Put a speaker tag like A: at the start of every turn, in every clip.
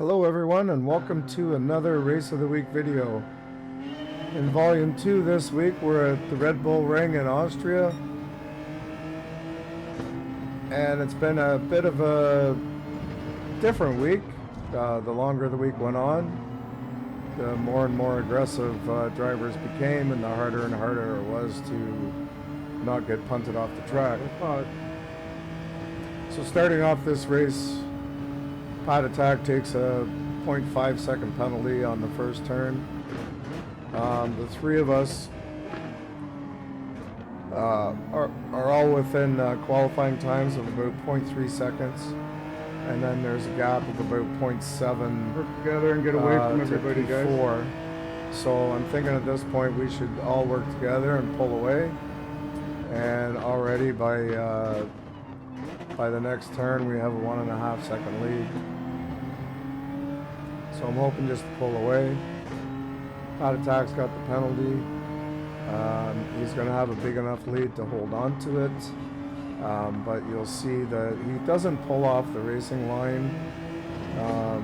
A: Hello everyone and welcome to another Race of the Week video. In volume 2 this week we're at the RedBull Ring in Austria, and it's been a bit of a different week. The longer the week went on, the more and more aggressive drivers became, and the harder and harder it was to not get punted off the track. So starting off this race, Fanatec takes a 0.5 second penalty on the first turn. The three of us are all within qualifying times of about 0.3 seconds, and then there's a gap of about 0.7.
B: Work together and get away from everybody, guys.
A: So I'm thinking at this point we should all work together and pull away, and already by the next turn we have a 1.5 second lead. So I'm hoping just to pull away. Fanatec's got the penalty. He's going to have a big enough lead to hold on to it. But you'll see that he doesn't pull off the racing line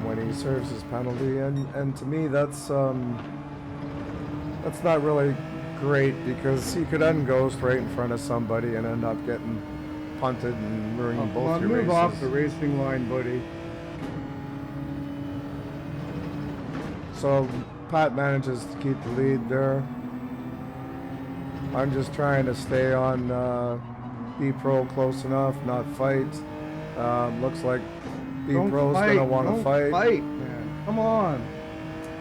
A: when he serves his penalty. And to me that's not really great, because he could unghost right in front of somebody and end up getting punted and ruining both your races.
B: Move off the racing line, buddy.
A: So Pat manages to keep the lead there. I'm just trying to stay on B-Pro close enough, not fight. Looks like B-Pro's going to want to fight.
B: Fight, man. Come on.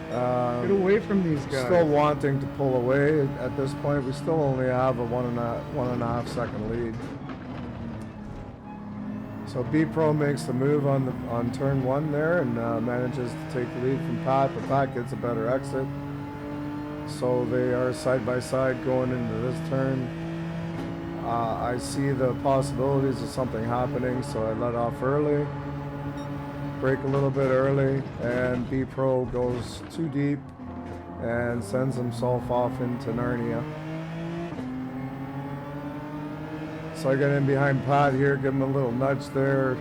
B: Get away from these guys.
A: Still wanting to pull away at this point. We still only have a 1.5 second lead. So B-Pro makes the move on turn 1 there and manages to take the lead from Pat, but Pat gets a better exit. So they are side by side going into this turn. I see the possibilities of something happening, so I let off early, brake a little bit early, and B-Pro goes too deep and sends himself off into Narnia. So I get in behind Pat here, give him a little nudge there.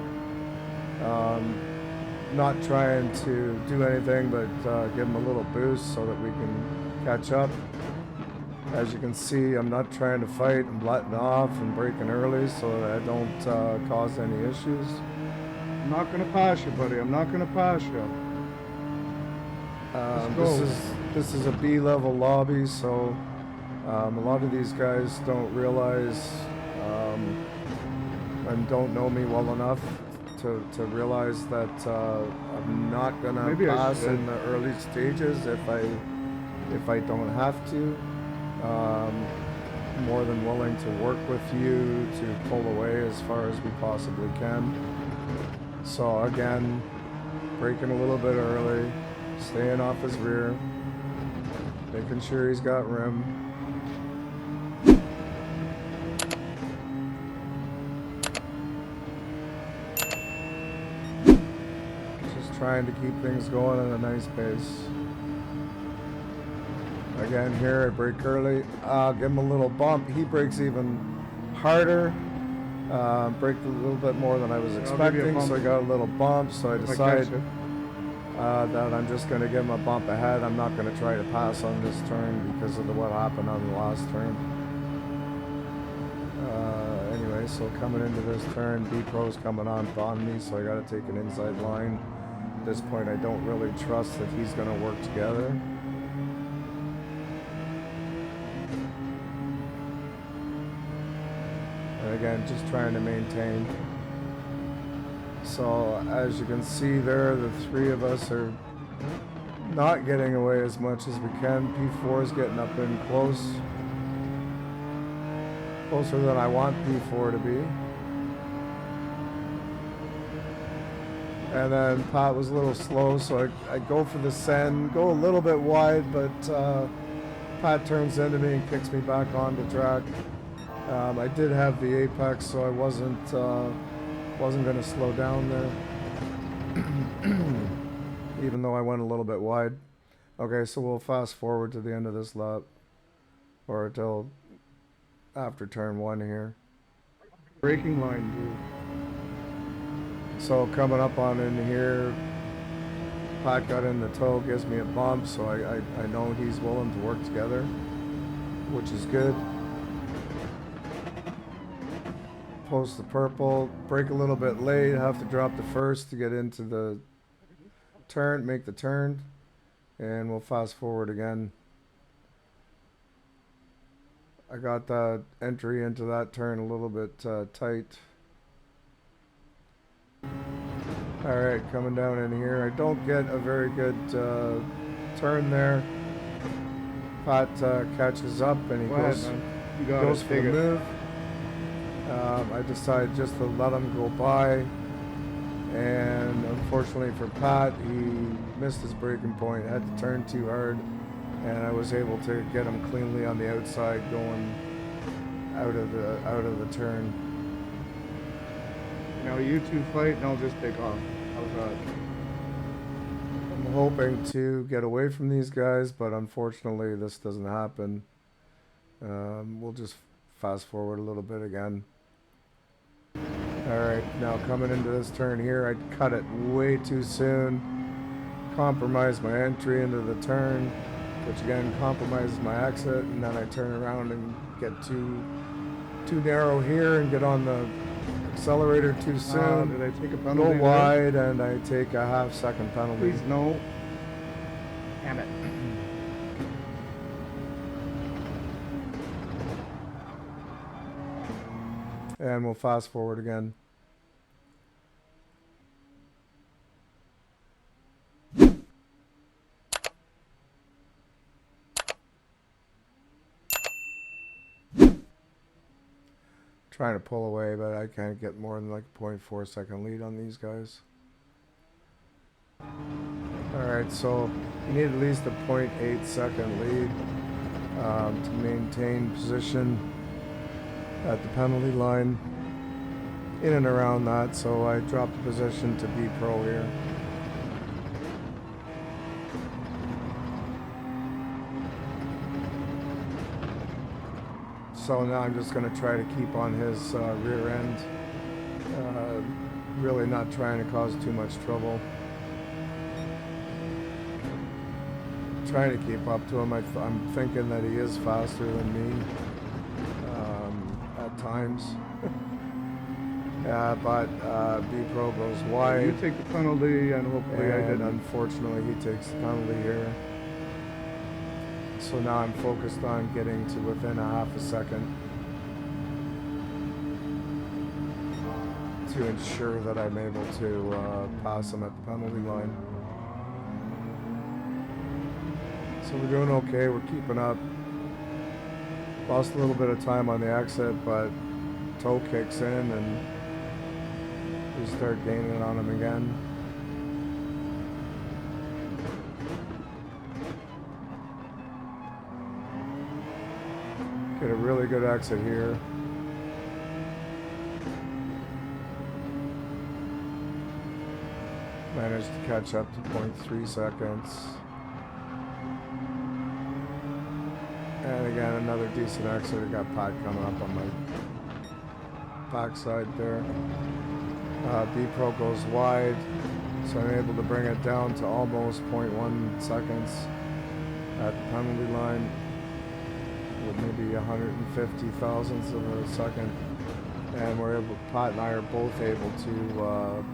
A: Not trying to do anything, but give him a little boost so that we can catch up. As you can see, I'm not trying to fight. I'm letting off and braking early so that I don't cause any issues.
B: I'm not going to pass you, buddy. I'm not going to pass you.
A: This is a B-level lobby, so a lot of these guys don't realize and don't know me well enough to realize that I'm not gonna pass in the early stages if I don't have to. More than willing to work with you to pull away as far as we possibly can. So again, braking a little bit early, staying off his rear, making sure he's got room. Trying to keep things going at a nice pace. Again here, I brake early. Give him a little bump. He brakes even harder. Braked a little bit more than I was expecting, so I got a little bump. So I decide that I'm just going to give him a bump ahead. I'm not going to try to pass on this turn because of what happened on the last turn. Anyway, so coming into this turn, B-Pro's coming on me, so I got to take an inside line. At this point, I don't really trust that he's going to work together. And again, just trying to maintain. So as you can see there, the three of us are not getting away as much as we can. P4 is getting up in close. Closer than I want P4 to be. And then Pat was a little slow, so I go for the send, go a little bit wide, but Pat turns into me and kicks me back onto track. I did have the apex, so I wasn't going to slow down there, even though I went a little bit wide. Okay, so we'll fast forward to the end of this lap, or till after turn 1 here.
B: Braking line, dude.
A: So coming up on in here, Pat got in the toe, gives me a bump, so I know he's willing to work together, which is good. Post the purple, brake a little bit late, have to drop the first to get into the turn, make the turn, and we'll fast forward again. I got that entry into that turn a little bit tight. Alright, coming down in here. I don't get a very good turn there. Pat catches up and he goes for the move. I decided just to let him go by, and unfortunately for Pat, he missed his braking point, had to turn too hard, and I was able to get him cleanly on the outside going out of the turn.
B: Now you two fight and I'll just take off. How's that?
A: I'm hoping to get away from these guys, but unfortunately this doesn't happen. We'll just fast forward a little bit again. Alright, now coming into this turn here, I cut it way too soon. Compromised my entry into the turn, which again compromises my exit, and then I turn around and get too narrow here and get on the accelerator too soon.
B: Did I take a penalty?
A: Go wide, and I take a half-second penalty.
B: Please, no. Damn it.
A: And we'll fast forward again. Trying to pull away, but I can't get more than like a 0.4 second lead on these guys. Alright, so you need at least a 0.8 second lead to maintain position at the penalty line, in and around that, so I dropped the position to B Pro here. So now I'm just going to try to keep on his rear end, really not trying to cause too much trouble. Trying to keep up to him. I'm thinking that he is faster than me at times. Yeah, but B Pro goes wide.
B: You take the penalty, and hopefully I didn't.
A: Unfortunately, he takes the penalty here. So now I'm focused on getting to within a half a second to ensure that I'm able to pass him at the penalty line. So we're doing okay, we're keeping up. Lost a little bit of time on the exit, but toe kicks in and we start gaining on him again. Get a really good exit here. Managed to catch up to 0.3 seconds. And again, another decent exit. I got Pat coming up on my backside there. B Pro goes wide, so I'm able to bring it down to almost 0.1 seconds at the penalty line, with maybe 150 thousandths of a second. And we're able, Pat and I are both able to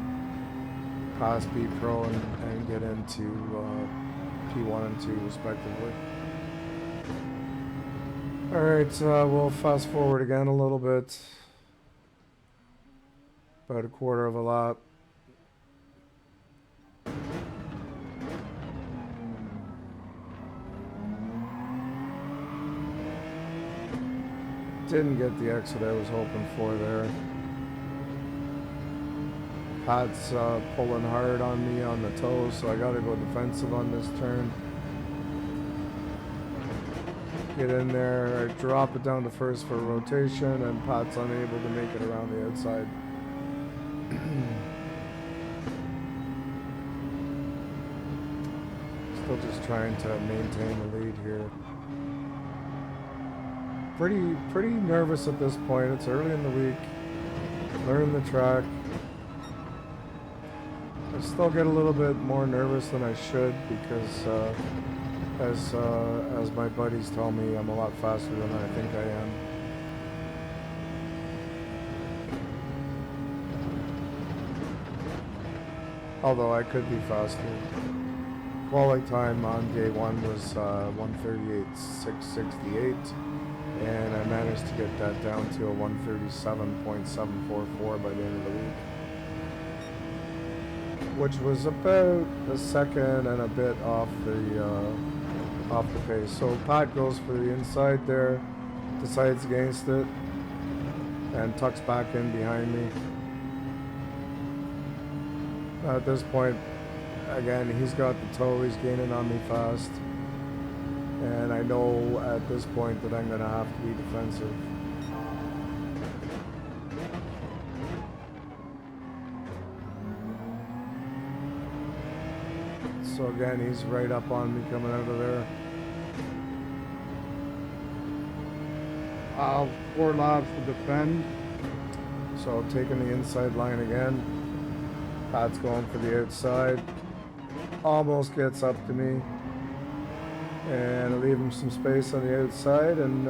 A: pass B Pro and get into P1 and 2 respectively. Alright, we'll fast forward again a little bit. About a quarter of a lap. Didn't get the exit I was hoping for there. Pat's pulling hard on me on the toes, so I gotta go defensive on this turn. Get in there, I drop it down to first for a rotation, and Pat's unable to make it around the outside. Still just trying to maintain the lead here. Pretty nervous at this point. It's early in the week. Learning the track. still get a little bit more nervous than I should because as my buddies tell me, I'm a lot faster than I think I am. Although I could be faster. Qualifying time on day one was 1:38.668, and I managed to get that down to a 1:37.744 by the end of the week, which was about a second and a bit off the pace. So Pat goes for the inside there, decides against it, and tucks back in behind me. At this point, again, he's got the toe, he's gaining on me fast, and I know at this point that I'm going to have to be defensive. So again, he's right up on me coming out of there.
B: 4 laps to defend.
A: So taking the inside line again. Pat's going for the outside. Almost gets up to me. And I leave him some space on the outside, and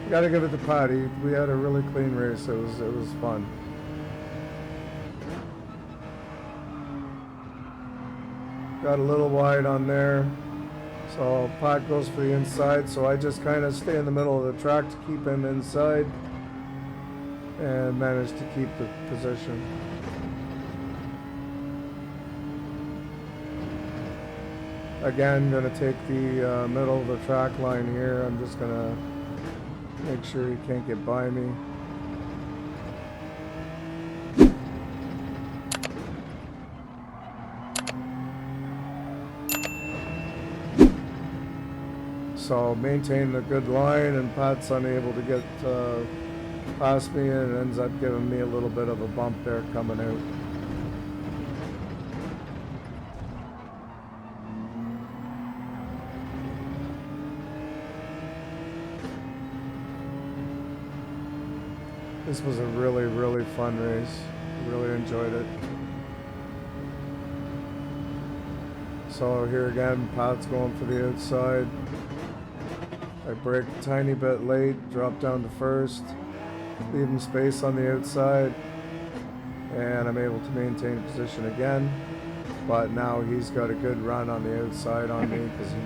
A: gotta give it to Pat. We had a really clean race. It was fun. Got a little wide on there. So Pat goes for the inside, so I just kind of stay in the middle of the track to keep him inside and manage to keep the position. Again, going to take the middle of the track line here. I'm just going to make sure he can't get by me. So maintain the good line, and Pat's unable to get past me, and ends up giving me a little bit of a bump there coming out. This was a really, really fun race. Really enjoyed it. So here again, Pat's going for the outside. I brake a tiny bit late, drop down to first, leave him space on the outside, and I'm able to maintain position again. But now he's got a good run on the outside on me because he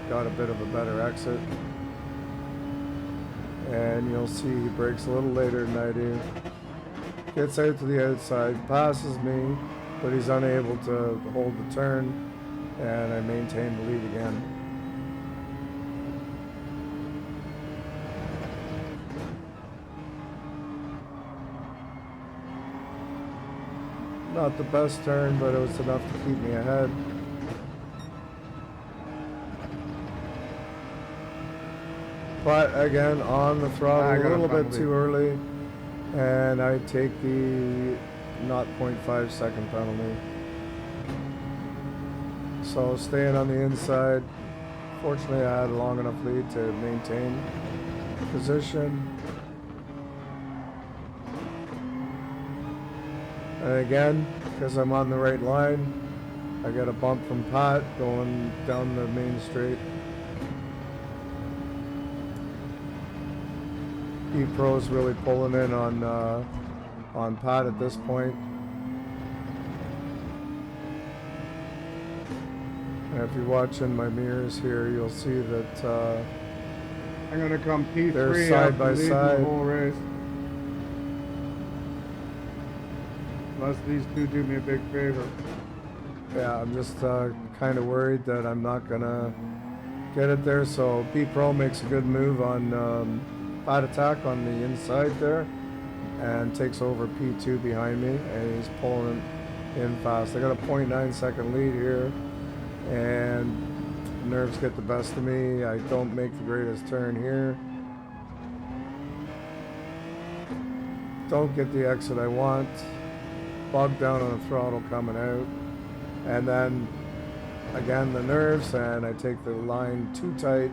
A: got a bit of a better exit. And you'll see he brakes a little later than I do. Gets out to the outside, passes me, but he's unable to hold the turn, and I maintain the lead again. Not the best turn, but it was enough to keep me ahead. But again, on the throttle a little bit too early, and I take the 0.5 second penalty. So staying on the inside. Fortunately, I had a long enough lead to maintain position. And again, because I'm on the right line, I got a bump from Pat going down the main straight. Pro's really pulling in on Pat at this point. And if you're watching my mirrors here, you'll see that
B: I'm going to come P3
A: they're side by side.
B: The whole race. Unless these two do me a big favor.
A: Yeah, I'm just kind of worried that I'm not going to get it there. So P-Pro makes a good move on Pat attack on the inside there and takes over P2 behind me, and he's pulling in fast. I got a 0.9 second lead here, and nerves get the best of me. I don't make the greatest turn here. Don't get the exit I want. Bogged down on the throttle coming out, and then again the nerves, and I take the line too tight,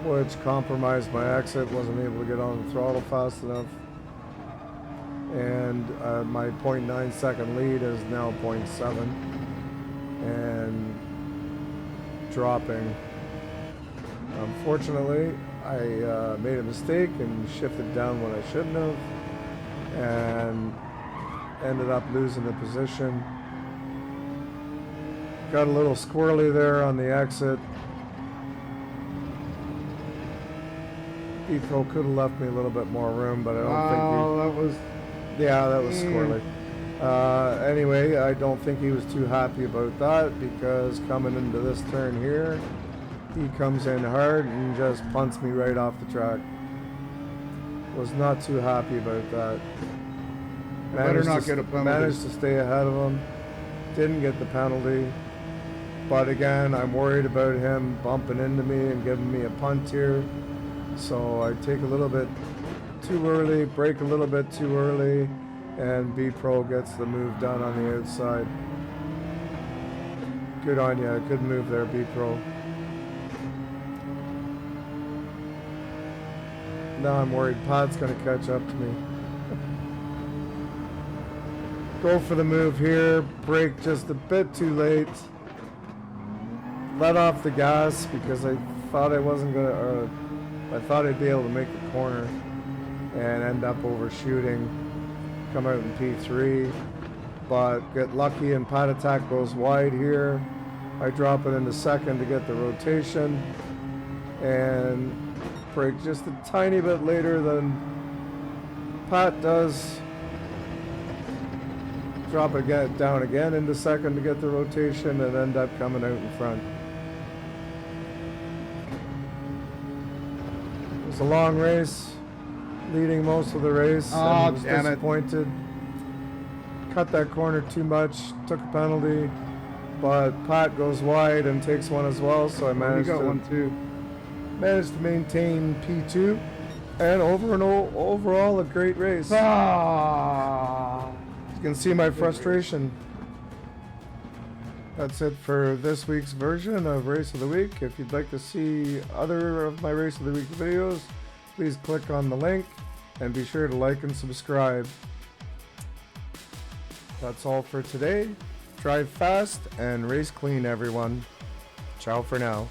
A: which compromised my exit. Wasn't able to get on the throttle fast enough, and my 0.9 second lead is now 0.7 and dropping. Unfortunately, I made a mistake and shifted down when I shouldn't have, and ended up losing the position. Got a little squirrely there on the exit. Pro could have left me a little bit more room, but I don't think
B: that was...
A: Yeah, that was squirrely. Anyway, I don't think he was too happy about that, because coming into this turn here, he comes in hard and just punts me right off the track. Was not too happy about that.
B: Better not get a penalty.
A: Managed to stay ahead of him. Didn't get the penalty. But again, I'm worried about him bumping into me and giving me a punt here. So I take a little bit too early, brake a little bit too early, and B-Pro gets the move done on the outside. Good on you. Good move there, B-Pro. Now I'm worried Pat's going to catch up to me. Go for the move here. Brake just a bit too late. Let off the gas because I thought I wasn't going to... I thought I'd be able to make the corner and end up overshooting, come out in P3, but get lucky and Fanatec goes wide here. I drop it into second to get the rotation and brake just a tiny bit later than Pat does. Drop it down again into second to get the rotation and end up coming out in front. It was a long race, leading most of the race.
B: Oh,
A: and was
B: damn it.
A: disappointed. Cut that corner too much, took a penalty, but Pat goes wide and takes one as well, so I managed to maintain P2, and overall a great race. You can see my frustration. That's it for this week's version of Race of the Week. If you'd like to see other of my Race of the Week videos, please click on the link and be sure to like and subscribe. That's all for today. Drive fast and race clean, everyone. Ciao for now.